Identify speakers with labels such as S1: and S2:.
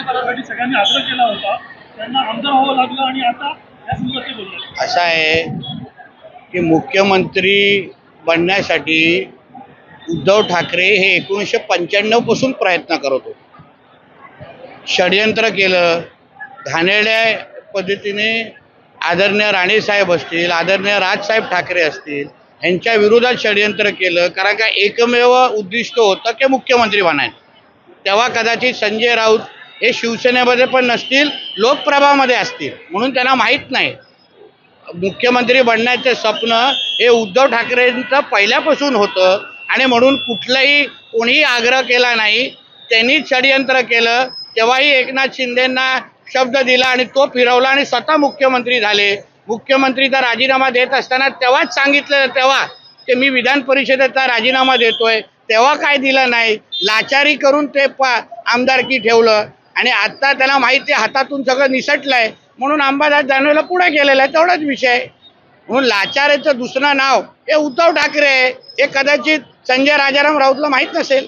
S1: करासाठी सगळ्यांनी आग्रह केला होता, त्यांना आमदार व्हावं लागलं आणि आता या संदर्भात ते बोलले.
S2: असं आहे की मुख्यमंत्री बनण्यासाठी उद्धव ठाकरे हे 1995 पासून प्रयत्न करत होते. षडयंत्र केलं, घाणेरड्या पद्धतीने आदरणीय राणेसाहेब असतील, आदरणीय राजसाहेब ठाकरे असतील, यांच्या विरोधात षडयंत्र केलं. कारण का एकमेव उद्दिष्ट होतं की मुख्यमंत्री बनायचं. तेव्हा कदाचित संजय राऊत हे शिवसेनेमध्ये पण नसतील, लोकप्रभामध्ये असतील, म्हणून त्यांना माहीत नाही. मुख्यमंत्री बनण्याचे स्वप्न हे उद्धव ठाकरेंचं पहिल्यापासून होतं आणि म्हणून कुठलाही कोणीही आग्रह केला नाही. त्यांनीच षडयंत्र केलं. तेव्हाही एकनाथ शिंदेंना शब्द दिला आणि तो फिरवला आणि स्वतः मुख्यमंत्री झाले. मुख्यमंत्रीचा राजीनामा देत असताना तेव्हाच सांगितलं, तेव्हा की मी विधान परिषदेचा राजीनामा देतोय, तेव्हा काय दिलं नाही. लाचारी करून ते आमदारकी ठेवलं आणि आता त्याला माहिती आहे हातातून सगळं निसटलंय, म्हणून अंबादास दानवेला पुढे गेलेला आहे. तेवढाच विषय. म्हणून लाचारेचं दुसरं नाव हे उद्धव ठाकरे, हे कदाचित संजय राजाराम राऊतला माहीत नसेल.